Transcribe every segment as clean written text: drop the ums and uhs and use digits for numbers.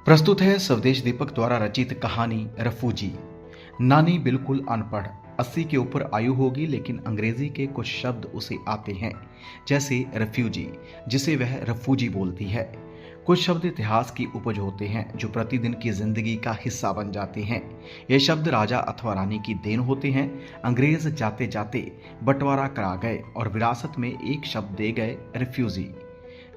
प्रस्तुत है स्वदेश दीपक द्वारा रचित कहानी रफूजी। नानी बिल्कुल अनपढ़, 80 के ऊपर आयु होगी, लेकिन अंग्रेजी के कुछ शब्द उसे आते हैं, जैसे रेफ्यूजी, जिसे वह रफूजी बोलती है। कुछ शब्द इतिहास की उपज होते हैं जो प्रतिदिन की जिंदगी का हिस्सा बन जाते हैं। ये शब्द राजा अथवा रानी की देन होते हैं। अंग्रेज जाते जाते बंटवारा करा गए और विरासत में एक शब्द दे गए, रेफ्यूजी।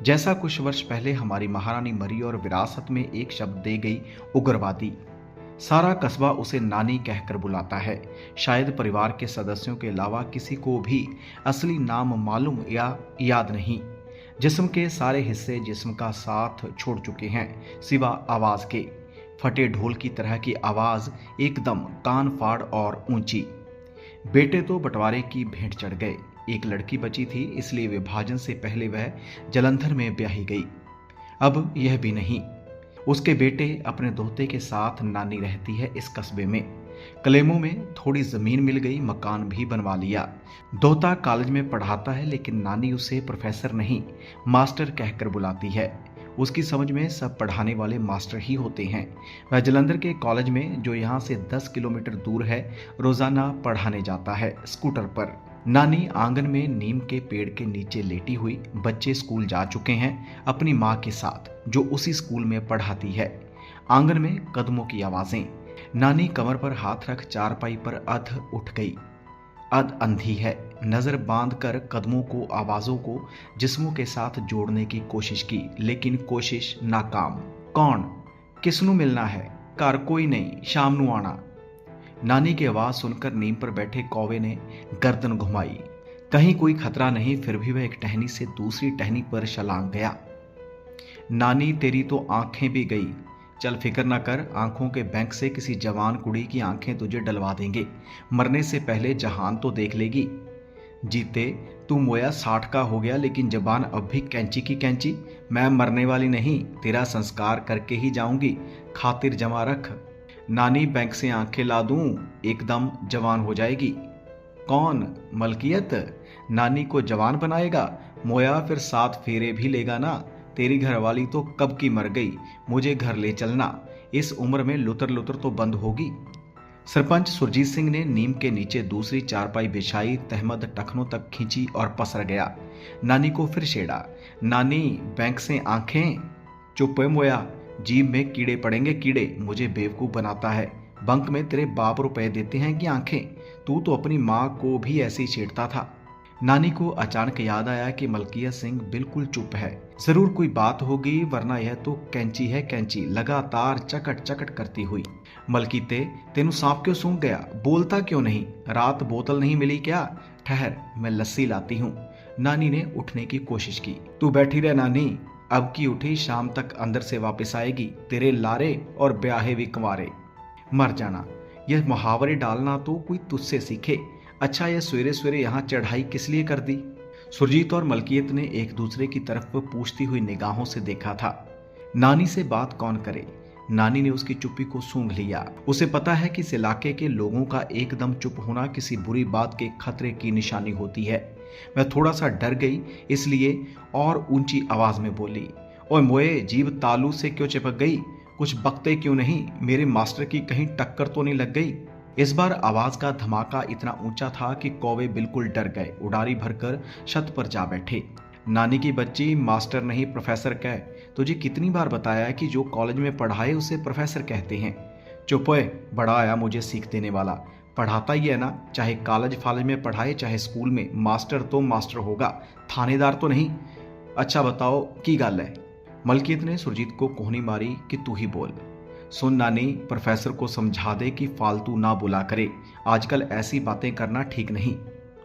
जैसा कुछ वर्ष पहले हमारी महारानी मरी और विरासत में एक शब्द दे गई, उग्रवादी। सारा कस्बा उसे नानी कहकर बुलाता है। शायद परिवार के सदस्यों के अलावा किसी को भी असली नाम मालूम या याद नहीं। जिस्म के सारे हिस्से जिस्म का साथ छोड़ चुके हैं, सिवा आवाज के। फटे ढोल की तरह की आवाज, एकदम कान फाड़ और ऊंची। बेटे तो बंटवारे की भेंट चढ़ गए। एक लड़की बची थी, इसलिए विभाजन से पहले वह जलंधर में ब्याही गई। अब यह भी नहीं। उसके बेटे अपने दोहते के साथ नानी रहती है इस कस्बे में। कलेमों में थोड़ी जमीन मिल गई, मकान भी बनवा लिया। दोहता कॉलेज में पढ़ाता है, लेकिन नानी उसे प्रोफेसर नहीं, मास्टर कहकर बुलाती है। उसकी समझ में सब पढ़ाने वाले मास्टर ही होते हैं। वह जलंधर के कॉलेज में, जो यहाँ से 10 किलोमीटर दूर है, रोजाना पढ़ाने जाता है स्कूटर पर। नानी आंगन में नीम के पेड़ के नीचे लेटी हुई, बच्चे स्कूल जा चुके हैं अपनी माँ के साथ, जो उसी स्कूल में पढ़ाती है। आंगन में कदमों की आवाजें। नानी कमर पर हाथ रख चारपाई पर अध उठ गई। अध अंधी है। नजर बांध कर कदमों को, आवाजों को जिस्मों के साथ जोड़ने की कोशिश की, लेकिन कोशिश नाकाम। कौन? किसनू मिलना है? घर कोई नहीं, शाम नू आना। नानी की आवाज सुनकर नीम पर बैठे कौवे ने गर्दन घुमाई। कहीं कोई खतरा नहीं, फिर भी वह एक टहनी से दूसरी टहनी पर छलांग गया। नानी, तेरी तो आंखें भी गई। चल फिक्र न कर, आंखों के बैंक से किसी जवान कुड़ी की आंखें तुझे डलवा देंगे। मरने से पहले जहान तो देख लेगी। जीते तू मोया 60 का हो गया, लेकिन जबान अब भी कैंची की कैंची। मैं मरने वाली नहीं, तेरा संस्कार करके ही जाऊंगी, खातिर जमा रख। नानी, बैंक से आंखें ला दूं, एकदम जवान हो जाएगी। कौन? मलकियत नानी को जवान बनाएगा? मोया फिर 7 फेरे भी लेगा ना। तेरी घरवाली तो कब की मर गई, मुझे घर ले चलना। इस उम्र में लुतर लुतर तो बंद होगी। सरपंच सुरजीत सिंह ने नीम के नीचे दूसरी चारपाई बिछाई, तहमद टखनों तक खींची और पसर गया। नानी को फिर छेड़ा। नानी, बैंक से आंखें? चुप है मोया, जीभ में कीड़े पड़ेंगे कीड़े। मुझे बेवकूफ बनाता है। बंक में तेरे बाप रुपए देते हैं कि आंखें? तू तो अपनी माँ को भी ऐसे ही छेड़ता था। नानी को अचानक याद आया कि मलकियत सिंह बिल्कुल चुप है। जरूर कोई बात होगी, वरना यह तो कैंची है कैंची, लगातार चकट चकट करती हुई। मलकीते, तेनू सांप क्यों सूंघ गया? बोलता क्यों नहीं? रात बोतल नहीं मिली क्या? ठहर, मैं लस्सी लाती हूँ। नानी ने उठने की कोशिश की। तू बैठी रह नानी, अब की उठी शाम तक अंदर से वापस आएगी। तेरे लारे और ब्याहे भी कंवारे। मर जाना। यह मुहावरे डालना तो कोई तुझसे सीखे। अच्छा, यह सवेरे सवेरे यहाँ चढ़ाई किस लिए कर दी? सुरजीत और मलकियत ने एक दूसरे की तरफ पूछती हुई निगाहों से देखा था। नानी से बात कौन करे? नानी ने उसकी चुप्पी को सूंघ लिया। उसे पता है कि इस इलाके के लोगों का एकदम चुप होना किसी बुरी बात के खतरे की निशानी होती है। वह थोड़ा सा डर गई, इसलिए और ऊंची आवाज में बोली, ओए मोए, जीभ तालू से क्यों चिपक गई? कुछ बकते क्यों नहीं? मेरे मास्टर की कहीं टक्कर तो नहीं लग गई? इस बार आवाज का धमाका इतना ऊंचा था कि कौवे बिल्कुल डर गए। उड़ारी भरकर छत पर जा बैठे। नानी की बच्ची, मास्टर नहीं प्रोफेसर कह। तुझे कितनी बार बताया कि जो कॉलेज में पढ़ाए उसे प्रोफेसर कहते हैं। चुप है, बड़ा आया मुझे सीख देने वाला। पढ़ाता ही है ना, चाहे कॉलेज फालेज में पढ़ाए चाहे स्कूल में, मास्टर तो मास्टर होगा, थानेदार तो नहीं। अच्छा बताओ की गल है? मलकियत ने सुरजीत को कोहनी मारी कि तू ही बोल। सुन नानी, प्रोफेसर को समझा दे कि फालतू ना बुला करे। आजकल ऐसी बातें करना ठीक नहीं।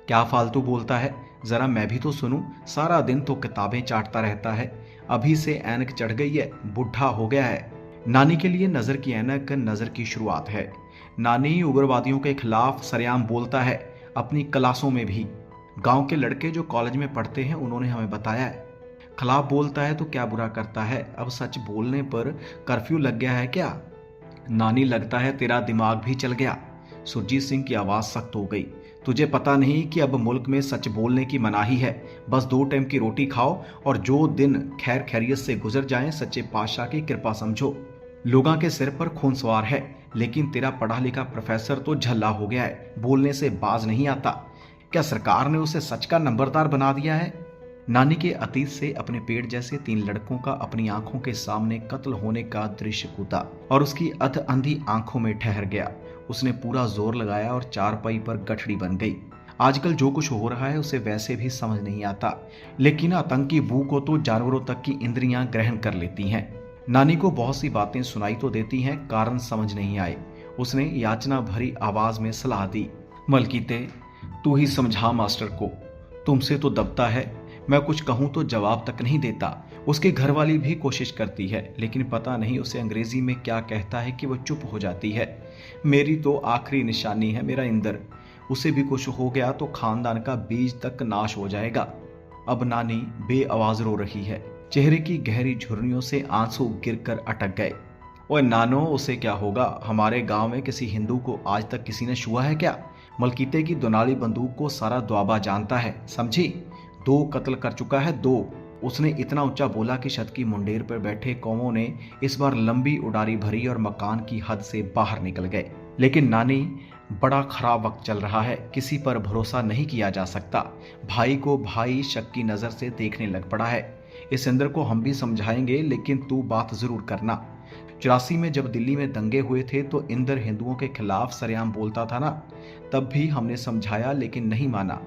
क्या फालतू बोलता है? जरा मैं भी तो सुनूं। सारा दिन तो किताबें चाटता रहता है। अभी से ऐनक चढ़ गई है, बुढ़ा हो गया है। नानी के लिए नजर की ऐनक नजर की शुरुआत है। नानी उग्रवादियों के खिलाफ सरेआम बोलता है, अपनी क्लासों में भी। गांव के लड़के जो कॉलेज में पढ़ते हैं, उन्होंने हमें बताया है। खिलाफ बोलता है तो क्या बुरा करता है? अब सच बोलने पर कर्फ्यू लग गया है क्या? नानी, लगता है तेरा दिमाग भी चल गया। सुरजीत सिंह की आवाज सख्त हो गई। तुझे पता नहीं कि अब मुल्क में सच बोलने की मनाही है? बस 2 टाइम की रोटी खाओ और जो दिन खैर खैरियत से गुजर जाएं, सच्चे पातशाह की कृपा समझो। लोगों के सिर पर खून सवार है, लेकिन तेरा पढ़ा लिखा प्रोफेसर तो झल्ला हो गया है, बोलने से बाज नहीं आता। क्या सरकार ने उसे सच का नंबरदार बना दिया है? नानी के अतीत से अपने पेट जैसे 3 लड़कों का अपनी आंखों के सामने कत्ल होने का दृश्य कूदा और उसकी अध अंधी आंखों में ठहर गया। उसने पूरा जोर लगाया और चारपाई पर गठड़ी बन गई। आजकल जो कुछ हो रहा है उसे वैसे भी समझ नहीं आता, लेकिन आतंकी बू को तो जानवरों तक की इंद्रियां ग्रहण कर लेती हैं। नानी को बहुत सी बातें सुनाई तो देती हैं, कारण समझ नहीं आए। उसने याचना भरी आवाज में सलाह दी, मलकीते तू ही समझा मास्टर को, तुमसे तो दबता है, मैं कुछ कहूं तो जवाब तक नहीं देता। उसके घर वाली भी कोशिश करती है, लेकिन पता नहीं उसे अंग्रेजी में क्या कहता है कि वो चुप हो जाती है। मेरी तो आखिरी निशानी है मेरा इंदर, उसे भी कुछ हो गया तो खानदान का बीज तक नाश हो जाएगा। अब नानी बेआवाज रो रही है, चेहरे की गहरी झुर्रियों से आंसू गिरकर अटक गए। ओए नानो, उसे क्या होगा? हमारे गांव में किसी हिंदू को आज तक किसी ने छुआ है क्या? मलकीते की दोनाली बंदूक को सारा द्वाबा जानता है, समझी? 2 कत्ल कर चुका है, 2। उसने इतना ऊंचा बोला कि छत की मुंडेर पर बैठे कौमों ने इस बार लंबी उड़ारी भरी और मकान की हद से बाहर निकल गए। लेकिन नानी, बड़ा खराब वक्त चल रहा है, किसी पर भरोसा नहीं किया जा सकता। भाई को भाई शक की नजर से देखने लग पड़ा है। इस इंद्र को हम भी समझाएंगे, लेकिन तू बात जरूर करना। 84 में जब दिल्ली में दंगे हुए थे तो इंदर हिंदुओं के खिलाफ सरेआम बोलता था ना, तब भी हमने समझाया लेकिन नहीं माना।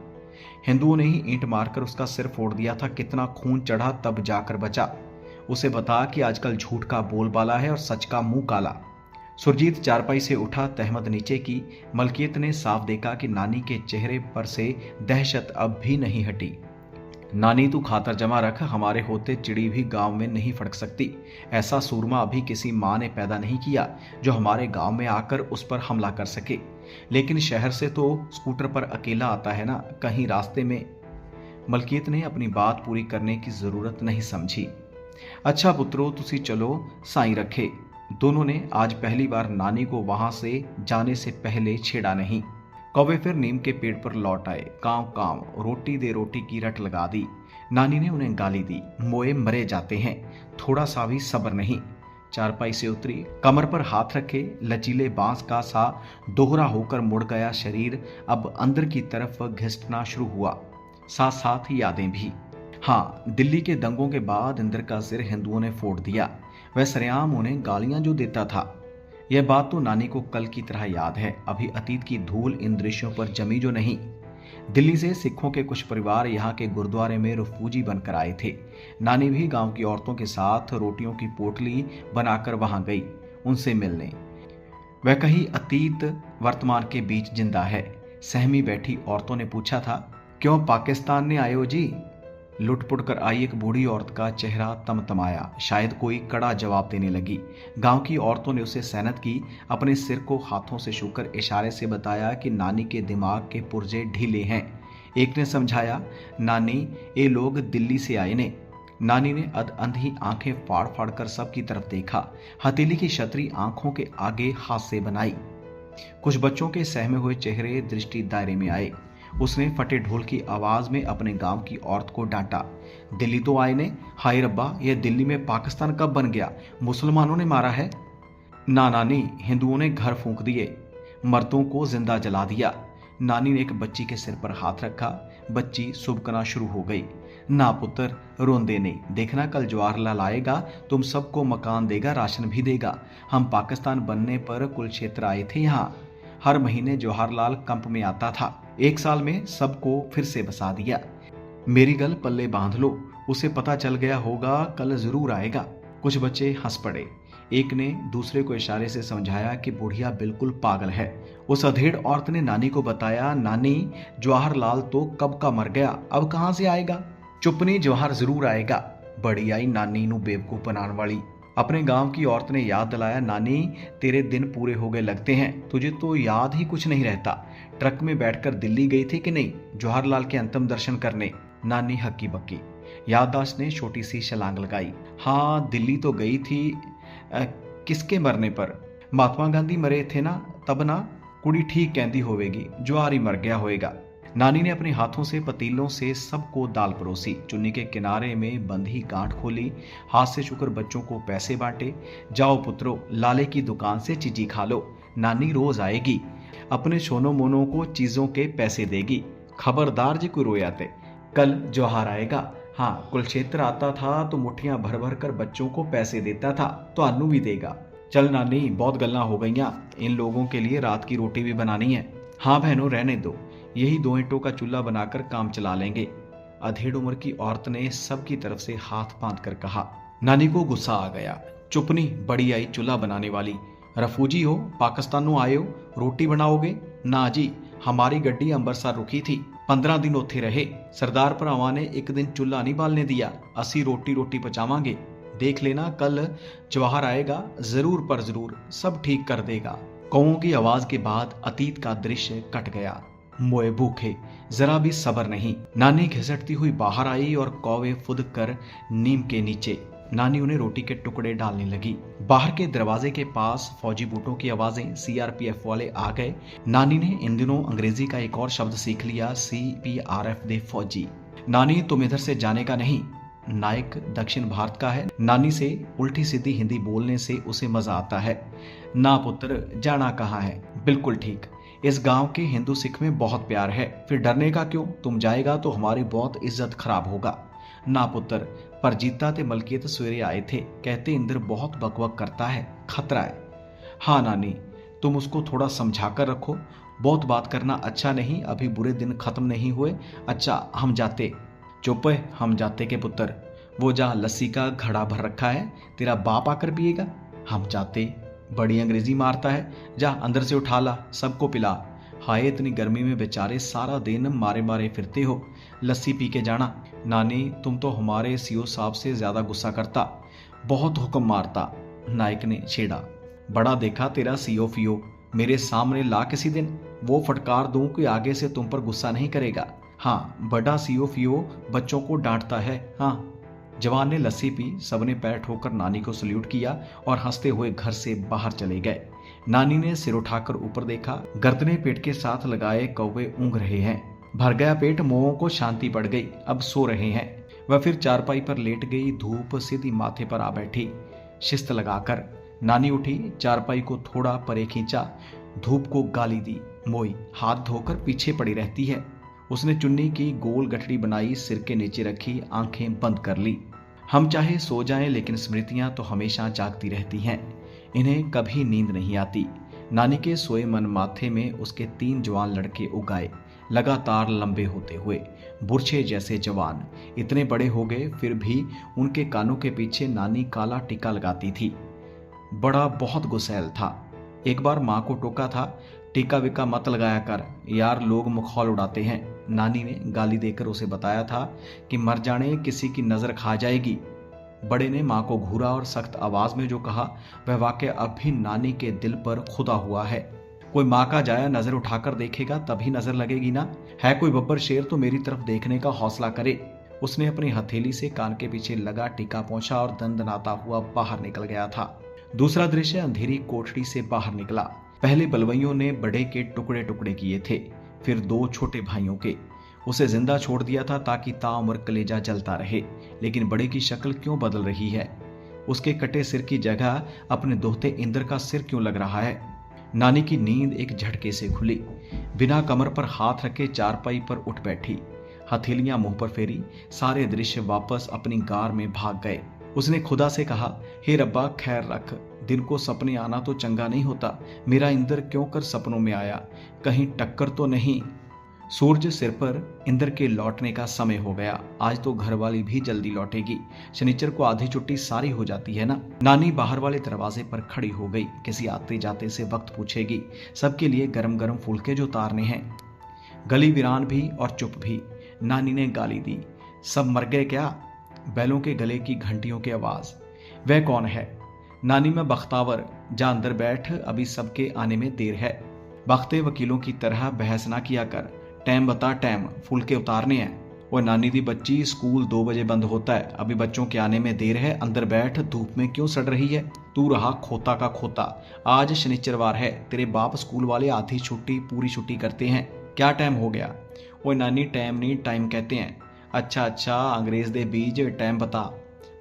हिंदुओं ने ही ईंट मारकर उसका सिर फोड़ दिया था, कितना खून चढ़ा तब जाकर बचा। उसे बता कि आजकल झूठ का बोलबाला है और सच का मुंह काला। सुरजीत चारपाई से उठा, तहमत नीचे की। मलकियत ने साफ देखा कि नानी के चेहरे पर से दहशत अब भी नहीं हटी। नानी तू खातर जमा रख, हमारे होते चिड़ी भी गांव में नहीं फड़क सकती। ऐसा सूरमा अभी किसी माँ ने पैदा नहीं किया जो हमारे गांव में आकर उस पर हमला कर सके। लेकिन शहर से तो स्कूटर पर अकेला आता है ना, कहीं रास्ते में। मलकीत ने अपनी बात पूरी करने की जरूरत नहीं समझी। अच्छा पुत्रो, तुसी चलो, साई रखे। दोनों ने आज पहली बार नानी को वहां से जाने से पहले छेड़ा नहीं। कौवे फिर नीम के पेड़ पर लौट आए। कांव कांव, रोटी दे रोटी की रट लगा दी। नानी ने उन्हें गाली दी, मोए मरे जाते हैं, थोड़ा सा भी सब्र नहीं। चारपाई से उतरी, कमर पर हाथ रखे, लचीले बांस का सा दोहरा होकर मुड़ गया शरीर अब अंदर की तरफ घिसटना शुरू हुआ, साथ साथ यादें भी। हाँ, दिल्ली के दंगों के बाद इंदर का सिर हिंदुओं ने फोड़ दिया। वह सरेआम उन्हें गालियां जो देता था, यह बात तो नानी को कल की तरह याद है। अभी अतीत की धूल इन दृश्यों पर जमी जो नहीं। दिल्ली से सिखों के कुछ परिवार यहाँ के गुरुद्वारे में रिफ्यूजी बनकर आए थे। नानी भी गांव की औरतों के साथ रोटियों की पोटली बनाकर वहां गई उनसे मिलने। वह कहीं अतीत वर्तमान के बीच जिंदा है। सहमी बैठी औरतों ने पूछा था, क्यों पाकिस्तान ने आए हो जी? लुटपुट कर आई एक बूढ़ी औरत का चेहरा तमतमाया, शायद कोई कड़ा जवाब देने लगी। गांव की औरतों ने उसे सैनत की, अपने सिर को हाथों से छूकर इशारे से बताया कि नानी के दिमाग के पुर्जे ढीले हैं। एक ने समझाया, नानी ये लोग दिल्ली से आए ने। नानी ने अंधी आंखें फाड़ फाड़ कर सबकी तरफ देखा। हथेली की छतरी आंखों के आगे हाथ से बनाई। कुछ बच्चों के सहमे हुए चेहरे दृष्टि दायरे में आए। उसने फटे ढोल की आवाज में अपने गांव की औरत को डांटा, दिल्ली तो आए ने? हाय रब्बा, यह दिल्ली में पाकिस्तान कब बन गया? मुसलमानों ने मारा है? ना नानी, हिंदुओं ने घर फूंक दिए, मर्दों को जिंदा जला दिया। नानी ने एक बच्ची के सिर पर हाथ रखा। बच्ची सुबकना शुरू हो गई। ना पुत्र, रोंदे नहीं, देखना कल जवाहरलाल आएगा, तुम सबको मकान देगा, राशन भी देगा। हम पाकिस्तान बनने पर कुलक्षेत्र आए थे यहाँ। हर महीने जवाहरलाल कंप में आता था, 1 साल में सबको फिर से बसा दिया। मेरी गल पल्ले बांध लो, उसे पता चल गया होगा, कल जरूर आएगा। कुछ बच्चे हंस पड़े। एक ने दूसरे को इशारे से समझाया कि बुढ़िया बिल्कुल पागल है। उस अधेड़ औरत ने नानी को बताया, नानी जवाहरलाल तो कब का मर गया, अब कहां से आएगा? चुपनी, जवाहर जरूर आएगा। बड़ी आई नानी नू बेवकूफ बनाने वाली। अपने गांव की औरत ने याद दिलाया, नानी तेरे दिन पूरे हो गए लगते हैं, तुझे तो याद ही कुछ नहीं रहता। ट्रक में बैठकर दिल्ली गई थी कि नहीं जवाहरलाल के अंतिम दर्शन करने? नानी हक्की बक्की। याददाश्त ने छोटी सी छलांग लगाई। हाँ, दिल्ली तो गई थी। किसके मरने पर? महात्मा गांधी मरे थे ना, तब ना। कुड़ी ठीक कहती होवेगी, जवाहर ही मर गया होएगा। नानी ने अपने हाथों से पतीलों से सबको दाल परोसी, चुन्नी के किनारे में बंधी गांठ खोली, हाथ से छूकर बच्चों को पैसे बांटे। जाओ पुत्रो, लाले की दुकान से चीजी खा लो, नानी रोज आएगी, अपने सोनो मोनो को चीजों के पैसे देगी। खबरदार जी कोई रोयाते, कल ज्योहार आएगा। हाँ, कुलक्षेत्र आता था तो मुट्ठियां भर भर कर बच्चों को पैसे देता था, तो अन्नू भी देगा। चल नानी, बहुत गल्ला हो गईयां, इन लोगों के लिए रात की रोटी भी बनानी है। हाँ बहनों, रहने दो, यही 2 ईंटों का चूल्हा बनाकर काम चला लेंगे। अधेड़ उम्र की औरत ने सबकी तरफ से हाथ बांध कर कहा। नानी को गुस्सा आ गया। चुपनी, बड़ी आई चूल्हा बनाने वाली, रफूजी हो, पाकिस्तानों आए हो, रोटी बनाओगे? ना जी, हमारी गड्डी अंबरसर रुकी थी, 15 दिन उत्थे रहे। सरदार भरावां ने एक दिन चूल्हा नहीं बालने दिया, असी रोटी रोटी पचावांगे। देख लेना, कल जवाहर आएगा, जरूर पर जरूर सब ठीक कर देगा। कौओं की आवाज के बाद अतीत का दृश्य कट गया। मोए भूखे, जरा भी सब्र नहीं। नानी घिसटती हुई बाहर आई और कौवे फुद कर नीम के नीचे। नानी उन्हें रोटी के टुकड़े डालने लगी। बाहर के दरवाजे के पास फौजी बूटों की आवाजें, सीआरपीएफ वाले आ गए। नानी ने इन दिनों अंग्रेजी का एक और शब्द सीख लिया, सीपीआरएफ दे फौजी। नानी, तुम इधर से जाने का नहीं। नायक दक्षिण भारत का है, नानी से उल्टी सीधी हिंदी बोलने से उसे मजा आता है। ना पुत्र, जाना कहाँ है? बिल्कुल ठीक, इस गांव के हिंदू सिख में बहुत प्यार है, फिर डरने का क्यों? तुम जाएगा तो हमारी बहुत इज्जत खराब होगा। ना पुत्र, पर जीता ते मलकियत सवेरे आए थे, कहते इंद्र बहुत बकबक करता है, खतरा है। हाँ नानी, तुम उसको थोड़ा समझा कर रखो, बहुत बात करना अच्छा नहीं, अभी बुरे दिन खत्म नहीं हुए। अच्छा, हम जाते। चुप है, हम जाते के पुत्र, वो जा लस्सी का घड़ा भर रखा है, तेरा बाप आकर पिएगा। हम जाते, बड़ी अंग्रेजी मारता है, जा अंदर से उठा ला, सबको पिला। हाय, इतनी गर्मी में बेचारे सारा दिन मारे मारे फिरते हो, लस्सी पी के जाना। नानी, तुम तो हमारे सीओ साहब से ज्यादा गुस्सा करता, बहुत हुक्म मारता, नायक ने छेड़ा। बड़ा देखा तेरा सीओ फियो, मेरे सामने ला किसी दिन, वो फटकार दूं कि आगे से तुम पर गुस्सा नहीं करेगा। हाँ, बड़ा सीओ फियो बच्चों को डांटता है। हाँ। जवान ने लस्सी पी, सबने पैर ठोकर नानी को सल्यूट किया और हंसते हुए घर से बाहर चले गए। नानी ने सिर उठाकर ऊपर देखा, गर्दने पेट के साथ लगाए कौवे ऊँघ रहे हैं। भर गया पेट, मोहों को शांति पड़ गई, अब सो रहे हैं। वह फिर चारपाई पर लेट गई, धूप सीधी माथे पर आ बैठी। शिस्त लगाकर नानी उठी, चारपाई को थोड़ा परे खींचा, धूप को गाली दी। मोई हाथ धोकर पीछे पड़ी रहती है। उसने चुन्नी की गोल गठड़ी बनाई, सिर के नीचे रखी, आंखें बंद कर ली। हम चाहे सो जाएं, लेकिन स्मृतियां तो हमेशा जागती रहती हैं, इन्हें कभी नींद नहीं आती। नानी के सोए मन माथे में उसके 3 जवान लड़के उगाए, लगातार लंबे होते हुए, बुरछे जैसे जवान। इतने बड़े हो गए, फिर भी उनके कानों के पीछे नानी काला टीका लगाती थी। बड़ा बहुत गुस्सैल था। एक बार माँ को टोका था, टीका विका मत लगाया कर यार, लोग मखौल उड़ाते हैं। नानी ने गाली देकर उसे बताया था कि मर जाने, किसी की नजर खा जाएगी। बड़े ने माँ को घूरा और सख्त आवाज में जो कहा, वह वाकई अब भी नानी के दिल पर खुदा हुआ है। कोई माँ का जाया नजर उठाकर देखेगा तभी नजर लगेगी ना। है कोई बब्बर शेर तो मेरी तरफ देखने का हौसला करे। उसने अपनी हथेली से कान के पीछे लगा टीका पोंछा और दंदनाता हुआ बाहर निकल गया था। दूसरा दृश्य अंधेरी कोठरी से बाहर निकला। पहले बलवइयों ने बड़े के टुकड़े टुकड़े किए थे, फिर 2 छोटे भाइयों के। उसे जिंदा छोड़ दिया था ताकि ताउम्र कलेजा जलता रहे। लेकिन बड़े की शक्ल क्यों बदल रही है? उसके कटे सिर की जगह अपने दोहते इंद्र का सिर क्यों लग रहा है? नानी की नींद एक झटके से खुली। बिना कमर पर हाथ रखे चारपाई पर उठ बैठी, हथेलियां मुंह पर फेरी। सारे दृश्य वापस अपनी गार में भाग गए। उसने खुदा से कहा, हे रब्बा खैर रख, दिन को सपने आना तो चंगा नहीं होता। मेरा इंद्र क्यों कर सपनों में आया, कहीं टक्कर तो नहीं। सूरज सिर पर, इंद्र के लौटने का समय हो गया। आज तो घरवाली भी जल्दी लौटेगी, शनिचर को आधी छुट्टी सारी हो जाती है ना। नानी बाहर वाले दरवाजे पर खड़ी हो गई, किसी आते जाते से वक्त पूछेगी। सबके लिए गरम गरम फुलके जो उतारने हैं। गली वीरान भी और चुप भी। नानी ने गाली दी, सब मर गए क्या? बैलों के गले की घंटियों की आवाज। वह कौन है? नानी, में बख्तावर, जा अंदर बैठ, अभी सबके आने में देर है। बख्ते वकीलों की तरह बहस ना किया कर, टाइम बता, टाइम, फुलके उतारने हैं। वो नानी दी बच्ची, स्कूल 2 बजे बंद होता है, अभी बच्चों के आने में देर है, अंदर बैठ, धूप में क्यों सड़ रही है? तू रहा खोता का खोता। आज शनिचरवार है, तेरे बाप स्कूल वाले आधी छुट्टी पूरी छुट्टी करते हैं। क्या टाइम हो गया? वो नानी टाइम नहीं टाइम कहते हैं। अच्छा अच्छा अंग्रेज दे बीज टाइम बता।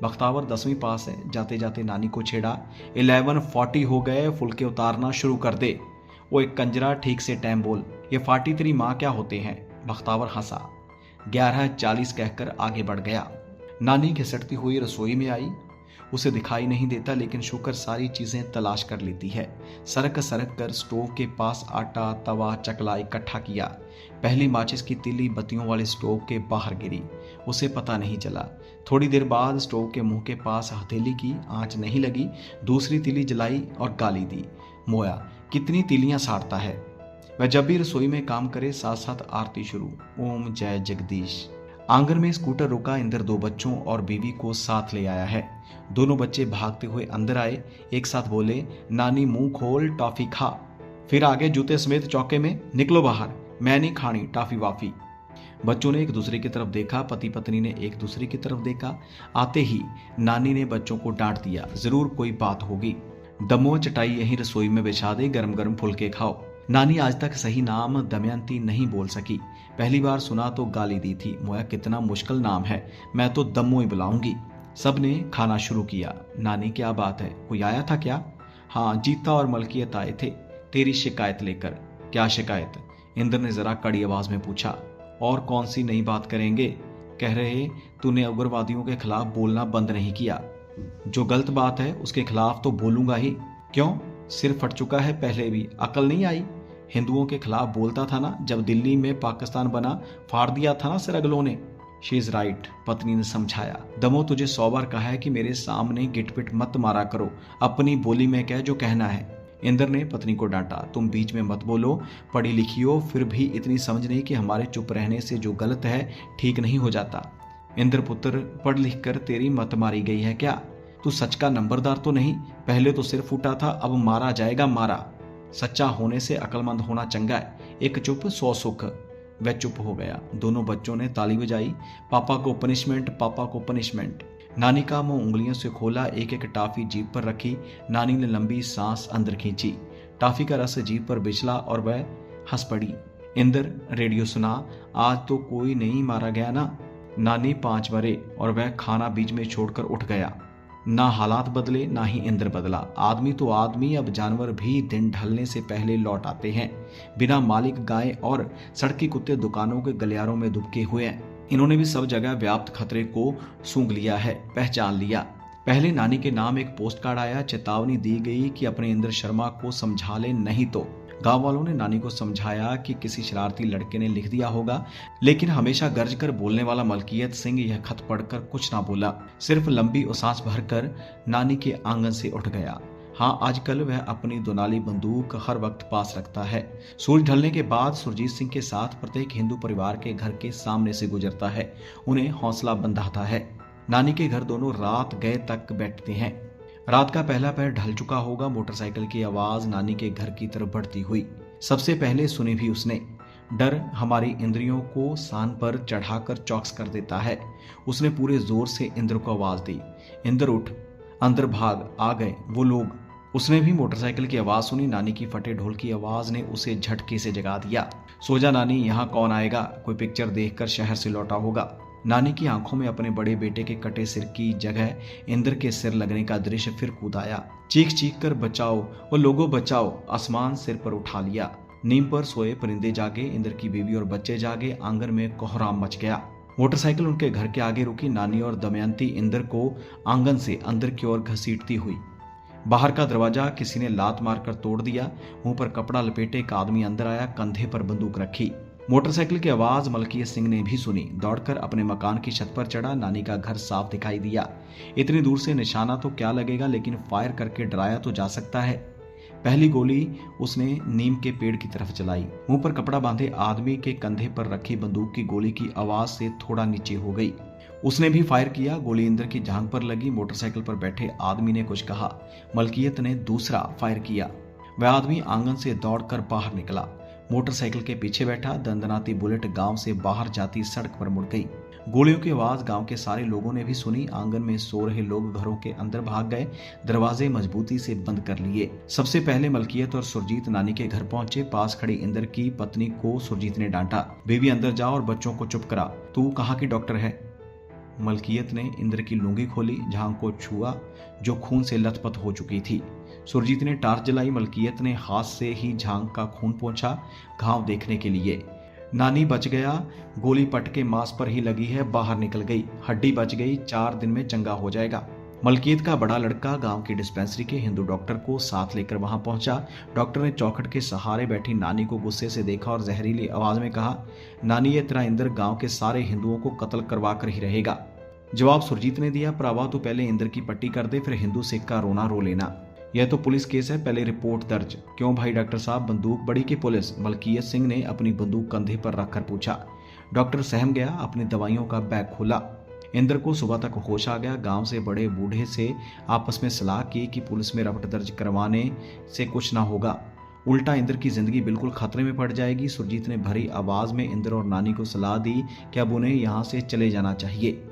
बख्तावर 10वीं पास है। जाते जाते नानी को छेड़ा, 11:40 हो गए, फुलके उतारना शुरू कर दे। वो एक कंजरा ठीक से टाइम बोल, ये 40 तेरी माँ क्या होते हैं। बख्तावर हंसा। 11:40 कहकर आगे बढ़ गया। नानी घिसटती हुई रसोई में आई। उसे दिखाई नहीं देता लेकिन शुक्र सारी चीजें तलाश कर लेती है। सरक सरक कर स्टोव के पास आटा तवा चकला इकट्ठा किया। पहली माचिस की तीली बत्तियों वाले स्टोव के बाहर गिरी। उसे पता नहीं चला। थोड़ी देर बाद स्टोव के मुंह के पास हथेली की आंच नहीं लगी। दूसरी तीली जलाई और गाली दी। मोया कितनी तीलियां साड़ता है। वह जब भी रसोई में काम करे साथ साथ आरती शुरू, ओम जय जगदीश। आंगन में स्कूटर रुका। इंदर 2 बच्चों और बीवी को साथ ले आया है। दोनों बच्चे भागते हुए अंदर आए। एक साथ बोले, नानी मुंह खोल टॉफी खा। फिर आगे जूते समेत चौके में, निकलो बाहर, मैं नहीं खानी टॉफी वाफी। बच्चों ने एक दूसरे की तरफ देखा। पति पत्नी ने एक दूसरे की तरफ देखा। आते ही नानी ने बच्चों को डांट दिया, जरूर कोई बात होगी। दमो चटाई यहीं रसोई में बिछा दे, गरम गरम फुलके खाओ। नानी आज तक सही नाम दमयंती नहीं बोल सकी। पहली बार सुना तो गाली दी थी। मोया कितना मुश्किल नाम है, मैं तो दम्मो ही बुलाऊंगी। सब ने खाना शुरू किया। नानी क्या बात है, कोई आया था क्या। हाँ जीता और मलकियत आए थे तेरी शिकायत लेकर। क्या शिकायत। इंद्र ने जरा कड़ी आवाज में पूछा। और कौन सी नई बात करेंगे। कह रहे तूने उग्रवादियों के खिलाफ बोलना बंद नहीं किया। जो गलत बात है उसके खिलाफ तो बोलूंगा ही। क्यों, सिर फट चुका है पहले भी, अकल नहीं आई। हिंदुओं के खिलाफ बोलता था ना, जब दिल्ली में पाकिस्तान बना फाड़ दिया था ना सिर अगलों ने। शी इज राइट, पत्नी ने समझाया। दमो तुझे 100 बार कहा है कि मेरे सामने गिटपिट मत मारा करो, अपनी बोली में कह जो कहना है। इंद्र ने पत्नी को डांटा, तुम बीच में मत बोलो, पढ़ी लिखी हो फिर भी इतनी समझ नहीं कि हमारे चुप रहने से जो गलत है ठीक नहीं हो जाता। इंद्र पुत्र, पढ़ लिख कर तेरी मत मारी गई है क्या। तू सच का नंबरदार तो नहीं, पहले तो सिर फूटा था अब मारा जाएगा मारा। सच्चा होने से अक्लमंद होना चंगा है, एक चुप 100 सुख। वह चुप हो गया। दोनों बच्चों ने ताली बजाई। पापा को पनिशमेंट, पापा को पनिशमेंट। नानी का मुंह उंगलियों से खोला। एक एक टाफी जीभ पर रखी। नानी ने लंबी सांस अंदर खींची। टाफी का रस जीभ पर बिछला और वह हंस पड़ी। इंद्र, रेडियो सुना, आज तो कोई नहीं मारा गया ना। नानी 5 बरे और वह खाना बीच में छोड़कर उठ गया। ना हालात बदले ना ही इंद्र बदला। आदमी तो आदमी, अब जानवर भी दिन ढलने से पहले लौट आते हैं। बिना मालिक गाय और सड़की कुत्ते दुकानों के गलियारों में दुबके हुए हैं। इन्होंने भी सब जगह व्याप्त खतरे को सूंघ लिया है, पहचान लिया। पहले नानी के नाम एक पोस्ट कार्ड आया। चेतावनी दी गई कि अपने इंद्र शर्मा को समझा ले, नहीं तो। गांव वालों ने नानी को समझाया कि किसी शरारती लड़के ने लिख दिया होगा, लेकिन हमेशा गर्ज कर बोलने वाला मलकियत सिंह यह खत पढ़कर कुछ ना बोला, सिर्फ लंबी सांस भरकर नानी के आंगन से उठ गया। हाँ, आजकल वह अपनी दोनाली बंदूक हर वक्त पास रखता है। सूरज ढलने के बाद सुरजीत सिंह के साथ प्रत्येक हिंदू परिवार के घर के सामने से गुजरता है, उन्हें हौसला बंधाता है। नानी के घर दोनों रात गए तक बैठते हैं। रात का पहला पहर ढल चुका होगा। मोटरसाइकिल की आवाज नानी के घर की तरफ बढ़ती हुई सबसे पहले सुनी भी उसने। डर हमारी इंद्रियों को सान पर चढ़ाकर चौकस कर देता है। उसने पूरे जोर से इंद्र को आवाज दी, इंद्र उठ, अंदर भाग, आ गए वो लोग। उसने भी मोटरसाइकिल की आवाज सुनी। नानी की फटे ढोल की आवाज ने उसे झटके से जगा दिया। सो जा नानी, यहाँ कौन आएगा, कोई पिक्चर देखकर शहर से लौटा होगा। नानी की आंखों में अपने बड़े बेटे के कटे सिर की जगह इंद्र के सिर लगने का दृश्य फिर कूद आया। चीख चीख कर बचाओ, वो लोगों बचाओ, आसमान सिर पर उठा लिया। नीम पर सोए परिंदे जागे, इंद्र की बीवी और बच्चे जागे। आंगन में कोहराम मच गया। मोटरसाइकिल उनके घर के आगे रुकी। नानी और दमयंती इंद्र को आंगन से अंदर की ओर घसीटती हुई। बाहर का दरवाजा किसी ने लात मारकर तोड़ दिया। मुंह पर कपड़ा लपेटे एक आदमी अंदर आया, कंधे पर बंदूक रखी। मोटरसाइकिल की आवाज मलकियत सिंह ने भी सुनी। दौड़कर अपने मकान की छत पर चढ़ा। नानी का घर साफ दिखाई दिया। इतनी दूर से निशाना तो क्या लगेगा, लेकिन फायर करके डराया तो जा सकता है। पहली गोली उसने नीम के पेड़ की तरफ चलाई। मुंह पर कपड़ा बांधे आदमी के कंधे पर रखी बंदूक की गोली की आवाज से थोड़ा नीचे हो गई। उसने भी फायर किया। गोली इंद्र की जांघ पर लगी। मोटरसाइकिल पर बैठे आदमी ने कुछ कहा। मलकियत ने दूसरा फायर किया। वह आदमी आंगन से दौड़कर बाहर निकला। मोटरसाइकिल के पीछे बैठा। दंदनाती बुलेट गांव से बाहर जाती सड़क पर मुड़ गई। गोलियों की आवाज गांव के सारे लोगों ने भी सुनी। आंगन में सो रहे लोग घरों के अंदर भाग गए, दरवाजे मजबूती से बंद कर लिए। सबसे पहले मलकियत और सुरजीत नानी के घर पहुंचे। पास खड़ी इंदर की पत्नी को सुरजीत ने डांटा, बेबी अंदर जाओ और बच्चों को चुप करा। तू कहाँ की डॉक्टर है? मलकियत ने इंदर की लुंगी खोली, झांग को छुआ जो खून से लथपथ हो चुकी थी। सुरजीत ने टार्च जलाई। मलकियत ने हाथ से ही झांग का खून पोंछा, घाव देखने के लिए। नानी बच गया, गोली पट के मांस पर ही लगी है, बाहर निकल गई, हड्डी बच गई, 4 दिन में चंगा हो जाएगा। मलकियत का बड़ा लड़का गांव की डिस्पेंसरी के हिंदू डॉक्टर को साथ लेकर वहां पहुंचा। डॉक्टर ने चौखट के सहारे बैठी नानी को गुस्से से देखा और जहरीली आवाज में कहा, नानी ये तेरा इंदर गांव के सारे हिंदुओं को कत्ल करवा कर ही रहेगा। जवाब सुरजीत ने दिया, प्रभा तू पहले इंदर की पट्टी कर दे, फिर हिंदू सिख का रोना रो लेना। यह तो पुलिस केस है, पहले रिपोर्ट दर्ज। क्यों भाई डॉक्टर साहब, बंदूक बड़ी की पुलिस? मलकियत सिंह ने अपनी बंदूक कंधे पर रखकर पूछा। डॉक्टर सहम गया, अपनी दवाइयों का बैग खोला। इंदर को सुबह तक होश आ गया। गांव से बड़े बूढ़े से आपस में सलाह की कि पुलिस में रपट दर्ज करवाने से कुछ ना होगा, उल्टा इंदर की जिंदगी बिल्कुल खतरे में पड़ जाएगी। सुरजीत ने भरी आवाज में इंदर और नानी को सलाह दी कि अब उन्हें यहाँ से चले जाना चाहिए।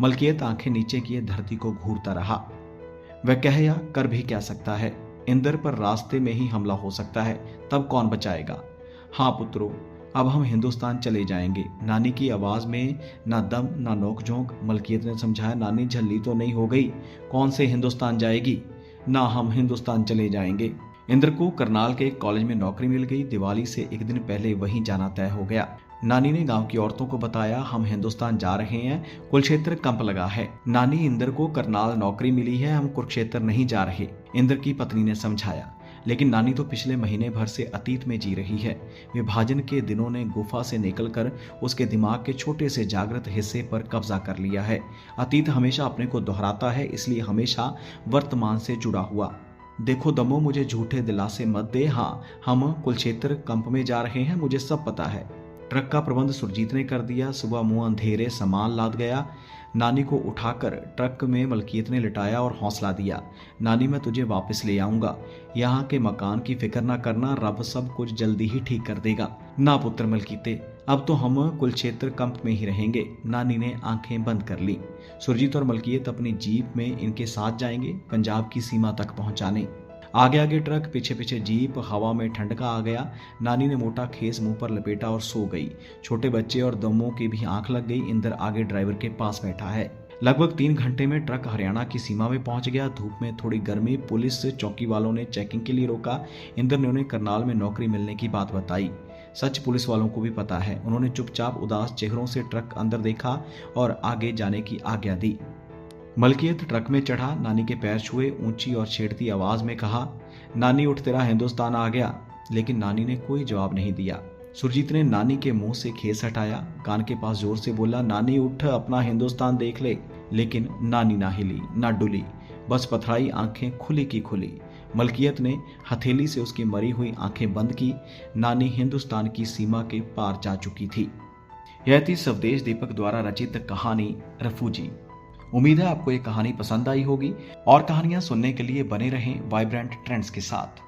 मलकियत आंखें नीचे किए धरती को घूरता रहा। वह कह या कर भी क्या सकता है? इंदर पर रास्ते में ही हमला हो सकता है, तब कौन बचाएगा? हाँ पुत्रो, अब हम हिंदुस्तान चले जाएंगे। नानी की आवाज में ना दम ना नोक-झोंक। मलकियत ने समझाया, नानी झल्ली तो नहीं हो गई? कौन से हिंदुस्तान जाएगी? ना, हम हिंदुस्तान चले जाएंगे। इंदर को करनाल के एक कॉलेज में नौकरी मिल गई। दिवाली से एक दिन पहले वहीं जाना तय हो गया। नानी ने गांव की औरतों को बताया, हम हिंदुस्तान जा रहे हैं, कुरुक्षेत्र कैंप लगा है। नानी, इंदर को करनाल नौकरी मिली है, हम कुरुक्षेत्र नहीं जा रहे, इंदर की पत्नी ने समझाया। लेकिन नानी तो पिछले महीने भर से अतीत में जी रही है। विभाजन के दिनों ने गुफा से निकलकर उसके दिमाग के छोटे से जागृत हिस्से पर कब्जा कर लिया है। अतीत हमेशा अपने को दोहराता है, इसलिए हमेशा वर्तमान से जुड़ा हुआ। देखो दमो, मुझे झूठे दिलासे मत दे। हाँ, हम कुरुक्षेत्र कैंप में जा रहे हैं, मुझे सब पता है। ट्रक का प्रबंध सुरजीत ने कर दिया। सुबह मुंह अंधेरे सामान लाद गया। नानी को उठाकर ट्रक में मलकियत ने लिटाया और हौसला दिया, नानी मैं तुझे वापस ले आऊंगा, यहाँ के मकान की फिक्र ना करना, रब सब कुछ जल्दी ही ठीक कर देगा। ना पुत्र मलकीते, अब तो हम कुरुक्षेत्र कैंप में ही रहेंगे। नानी ने आंखें बंद कर ली। सुरजीत और मलकियत अपनी जीप में इनके साथ जाएंगे, पंजाब की सीमा तक पहुंचाने। आगे आगे ट्रक, पीछे पीछे जीप। हवा में ठंडका आ गया। नानी ने मोटा खेस मुंह पर लपेटा और सो गई। छोटे बच्चे और दमों की भी आंख लग गई। इंदर आगे ड्राइवर के पास बैठा है। लगभग 3 घंटे में ट्रक हरियाणा की सीमा में पहुंच गया। धूप में थोड़ी गर्मी। पुलिस चौकी वालों ने चेकिंग के लिए रोका। इंदर ने उन्हें करनाल में नौकरी मिलने की बात बताई। सच पुलिस वालों को भी पता है। उन्होंने चुपचाप उदास चेहरों से ट्रक अंदर देखा और आगे जाने की आज्ञा दी। मलकियत ट्रक में चढ़ा, नानी के पैर छुए, ऊंची और छेड़ती आवाज में कहा, नानी उठ, तेरा हिंदुस्तान आ गया। लेकिन नानी ने कोई जवाब नहीं दिया। सुरजीत ने नानी के मुंह से खेस हटाया, कान के पास जोर से बोला, नानी उठ, अपना हिंदुस्तान देख ले। लेकिन नानी ना हिली ना डुली, बस पथराई आंखें खुली की खुली। मलकियत ने हथेली से उसकी मरी हुई आंखें बंद की। नानी हिंदुस्तान की सीमा के पार जा चुकी थी। यह थी स्वदेश दीपक द्वारा रचित कहानी रफूजी। उम्मीद है आपको ये कहानी पसंद आई होगी और कहानियां सुनने के लिए बने रहें वाइब्रेंट ट्रेंड्स के साथ।